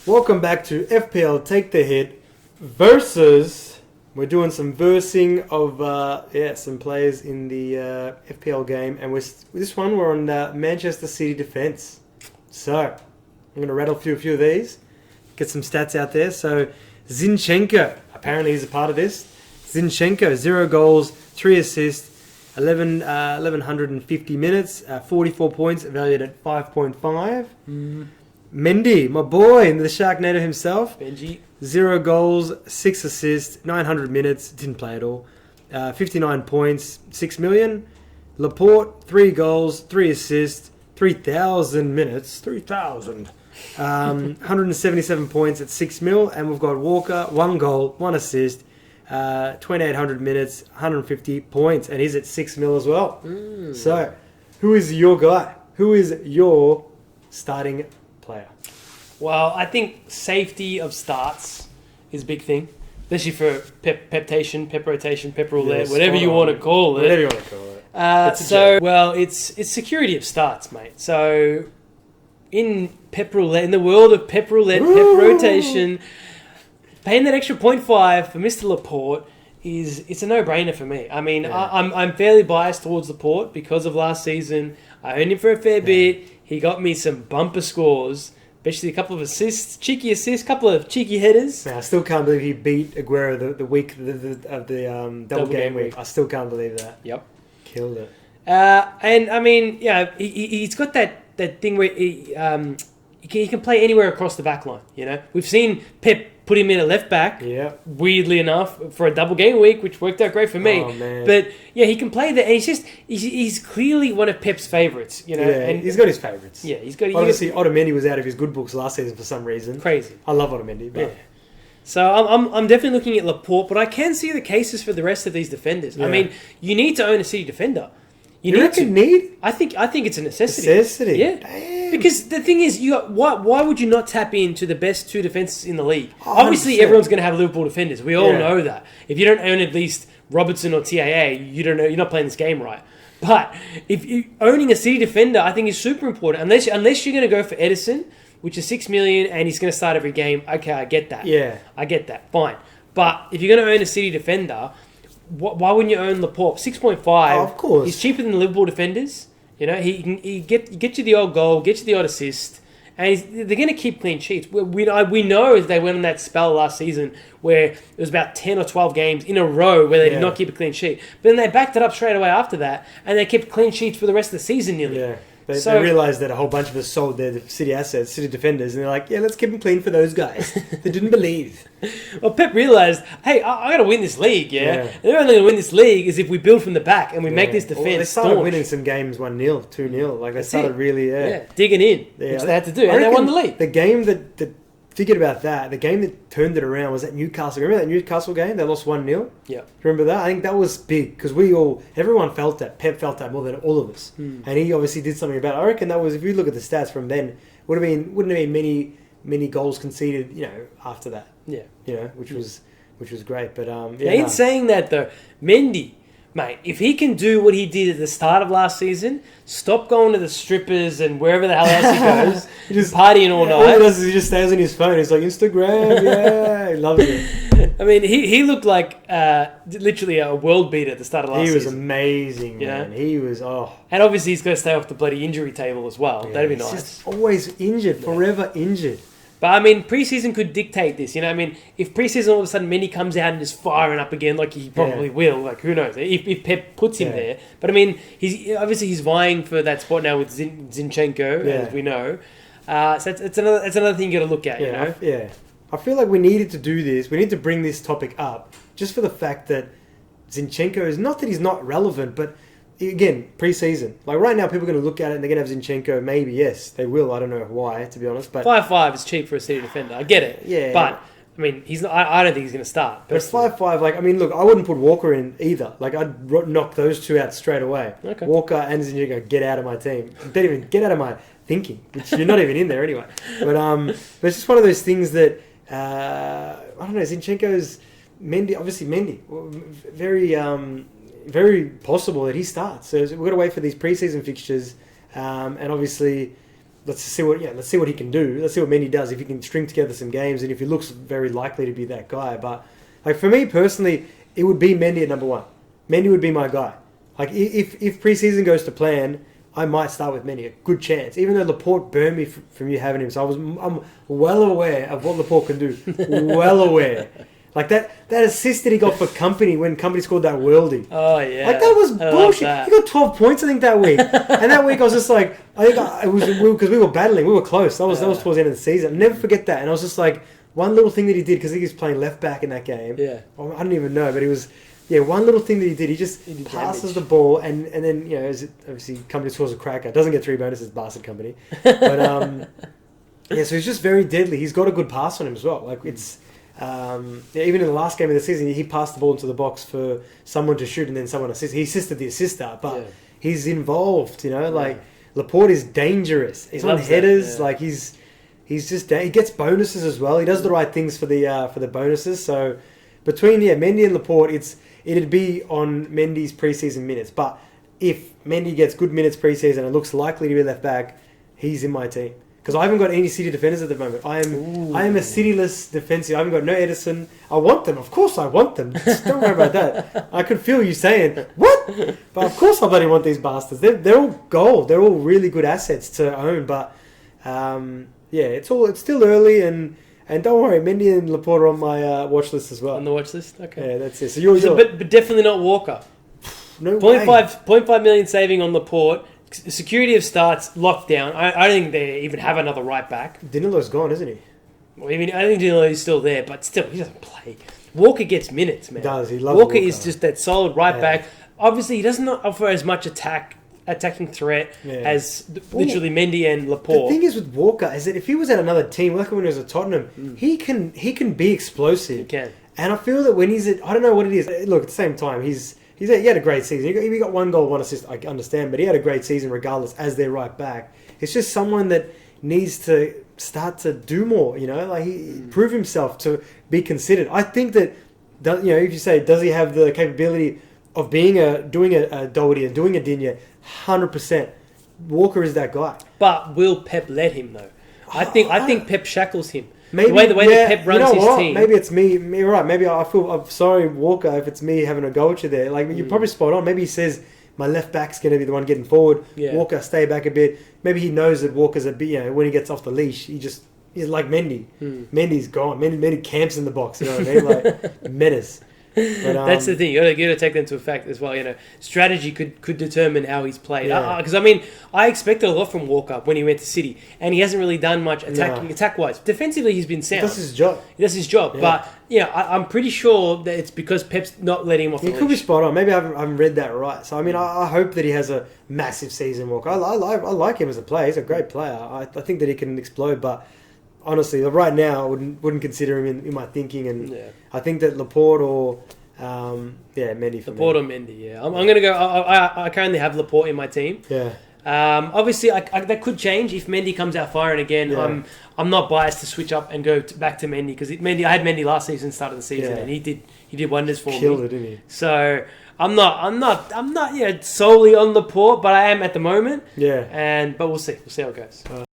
Welcome back to FPL Take the Hit versus. We're doing some versing of some players in the FPL game, and this one we're on Manchester City defense. So I'm going to rattle through a few of these, get some stats out there. So Zinchenko, apparently he's a part of this. Zinchenko, 0 goals, 3 assists, 1,150 minutes, 44 points, valued at 5.5. Mendy, my boy, the Sharknado himself. Benji. 0 goals, 6 assists, 900 minutes, didn't play at all. 59 points, 6 million. Laporte, 3 goals, 3 assists, 3,000 minutes, 3,000. 177 points at 6 mil. And we've got Walker, 1 goal, 1 assist, 2,800 minutes, 150 points. And he's at 6 mil as well. So, who is your guy? Who is your starting player? Well, I think safety of starts is a big thing, especially for pep rotation, pep roulette, whatever you want to call it. Whatever you want to call it. It's security of starts, mate. So in pep roulette, in the world of pep roulette, pep rotation, paying that extra 0.5 for Mr. Laporte it's a no-brainer for me. I mean, yeah. I'm fairly biased towards Laporte because of last season. I owned him for a fair bit. He got me some bumper scores, especially a couple of assists, cheeky assists, couple of cheeky headers. Man, I still can't believe he beat Aguero the week of the double game week. I still can't believe that. Yep. Killed it. And I mean, yeah, he's got that thing where he can play anywhere across the back line. You know, we've seen Pep put him in at left back. Yeah. Weirdly enough, for a double game week, which worked out great for me. Oh, man. But yeah, he can play there, and he's clearly one of Pep's favourites. You know, yeah, and he's got his favourites. Yeah, he's got. Obviously, Otamendi was out of his good books last season for some reason. Crazy. I love Otamendi, but. Yeah. So I'm definitely looking at Laporte, but I can see the cases for the rest of these defenders. Yeah. I mean, you need to own a City defender. You need? I think it's a necessity. Necessity? Yeah. Damn. Because the thing is, why would you not tap into the best 2 defenses in the league? 100%. Obviously, everyone's going to have Liverpool defenders. We all know that. If you don't own at least Robertson or TAA, you don't know. You're not playing this game right. But if you owning a City defender, I think is super important. Unless you're going to go for Edison, which is 6 million, and he's going to start every game. Okay, I get that. Yeah, I get that. Fine. But if you're going to own a City defender, why wouldn't you own Laporte? 6.5. Oh, of course. He's cheaper than the Liverpool defenders. You know, he get you the odd goal, get you the odd assist, and they're going to keep clean sheets. We know they went on that spell last season where it was about 10 or 12 games in a row where they did not keep a clean sheet. But then they backed it up straight away after that, and they kept clean sheets for the rest of the season nearly. Yeah. They realised that a whole bunch of us sold their City assets, City defenders, and they're like, yeah, let's keep them clean for those guys. They didn't believe. Well, Pep realised, hey, I got to win this league, yeah? And the only way to win this league is if we build from the back and we make this defence. Well, they started winning some games 1-0, 2-0. Like, they started really, digging in, which they had to do, and they won the league. The game that thinking about that, the game that turned it around was that Newcastle. Remember that Newcastle game? They lost 1-0? Yeah. Remember that? I think that was big because everyone felt that. Pep felt that more than all of us. And he obviously did something about it. I reckon that was, if you look at the stats from then, wouldn't have been many goals conceded, after that. Yeah. Which was great. But in saying that though, Mendy, mate, if he can do what he did at the start of last season, stop going to the strippers and wherever the hell else he goes, just partying all night. All he does is he just stays on his phone. He's like, Instagram, he loves it. I mean, he looked like literally a world beater at the start of last season. He was amazing, man. He was, And obviously he's got to stay off the bloody injury table as well. Yeah, that'd be nice. He's just always injured, forever injured. But, I mean, preseason could dictate this. I mean, if preseason all of a sudden Mendy comes out and is firing up again, like he probably will, like who knows, if Pep puts him there. But, I mean, he's vying for that spot now with Zinchenko, as we know. So it's another thing you got to look at, you know? Yeah. I feel like we needed to do this. We need to bring this topic up just for the fact that Zinchenko is, not that he's not relevant, but again, pre-season. Like right now, people are going to look at it and they're going to have Zinchenko. Maybe, yes, they will. I don't know why, to be honest. But 5.5 is cheap for a City defender. I get it. Yeah. But, I mean, he's not, I don't think he's going to start. But 5.5, like, I mean, look, I wouldn't put Walker in either. Like, I'd knock those two out straight away. Okay. Walker and Zinchenko, get out of my team. Don't even get out of my thinking, which you're not even in there anyway. But it's just one of those things that, I don't know, Zinchenko's Mendy, obviously Mendy, very possible that he starts. So we've got to wait for these preseason fixtures, and obviously let's see what he can do. Let's see what Mendy does if he can string together some games and if he looks very likely to be that guy. But like for me personally, it would be Mendy at number one. Mendy would be my guy. Like if preseason goes to plan, I might start with Mendy. A good chance, even though Laporte burned me from you having him. So I'm well aware of what Laporte can do. Well aware. Like that assist that he got for Company when Company scored that worldie. Oh yeah, like that was bullshit. He got 12 points I think that week, and that week I was just like, it was because we were battling, we were close. That was towards the end of the season. I'll never forget that. And I was just like, one little thing that he did because he was playing left back in that game. Yeah, I don't even know, but it was one little thing that he did. He just passes the ball, and then obviously Company scores a cracker. Doesn't get 3 bonuses, bastard Company. But so he's just very deadly. He's got a good pass on him as well. Like it's. Even in the last game of the season, he passed the ball into the box for someone to shoot and then someone assist. He assisted the assister, but he's involved. Like Laporte is dangerous. He's on headers. That, like he's just he gets bonuses as well. He does the right things for the bonuses. So between Mendy and Laporte, it'd be on Mendy's preseason minutes. But if Mendy gets good minutes preseason and looks likely to be left back, he's in my team. Because I haven't got any City defenders at the moment. I am a Cityless defensive. I haven't got no Edison. I want them. Of course I want them. Just don't worry about that. I could feel you saying, what? But of course I bloody want these bastards. They're all gold. They're all really good assets to own. But it's still early and don't worry, Mendy and Laporte are on my watch list as well. On the watch list? Okay. Yeah, that's it. So but definitely not Walker. No way. 0.5 million saving on Laporte. Security of starts locked down. I don't think they even have another right back. Danilo's gone, isn't he? Well, I mean, I think Danilo's still there, but still, he doesn't play. Walker gets minutes, man. He does. He loves Walker is just that solid right back. Obviously, he doesn't offer as much attacking threat as literally Mendy and Laporte. The thing is with Walker is that if he was at another team, like when he was at Tottenham, he can be explosive. He can. And I feel that when he's at, I don't know what it is. Look, at the same time, he had a great season. He got 1 goal, 1 assist, I understand, but he had a great season regardless as their right back. It's just someone that needs to start to do more, like prove himself to be considered. I think that, if you say, does he have the capability of doing a Doherty and doing a Digne, 100%. Walker is that guy. But will Pep let him though? I think Pep shackles him. Maybe, the way that Pep runs his team. Maybe it's me. You're right. Maybe I'm sorry, Walker, if it's me having a go at you there. Like you're probably spot on. Maybe he says my left back's going to be the one getting forward. Yeah. Walker, stay back a bit. Maybe he knows that Walker's a bit. When he gets off the leash, he's like Mendy. Mendy's gone. Mendy camps in the box. You know what I mean? Like menace. But, that's the thing. You got to take that into effect as well. Strategy could determine how he's played. Because I expected a lot from Walker when he went to City, and he hasn't really done much attack wise. Defensively, he's been sound. He does his job. Yeah. But I'm pretty sure that it's because Pep's not letting him off the leash. He could be spot on. Maybe I haven't read that right. So I hope that he has a massive season, Walker. I like him as a player. He's a great player. I think that he can explode, but. Honestly, right now I wouldn't consider him in my thinking, and I think that Laporte or Mendy. Laporte or Mendy, yeah. I'm going to go. I currently have Laporte in my team. Yeah. Obviously, that could change if Mendy comes out firing again. Yeah. I'm not biased to switch up and go back to Mendy because I had Mendy last season, start of the season, and he did wonders for me. Killed it, didn't he? So I'm not solely on Laporte, but I am at the moment. Yeah. But we'll see how it goes.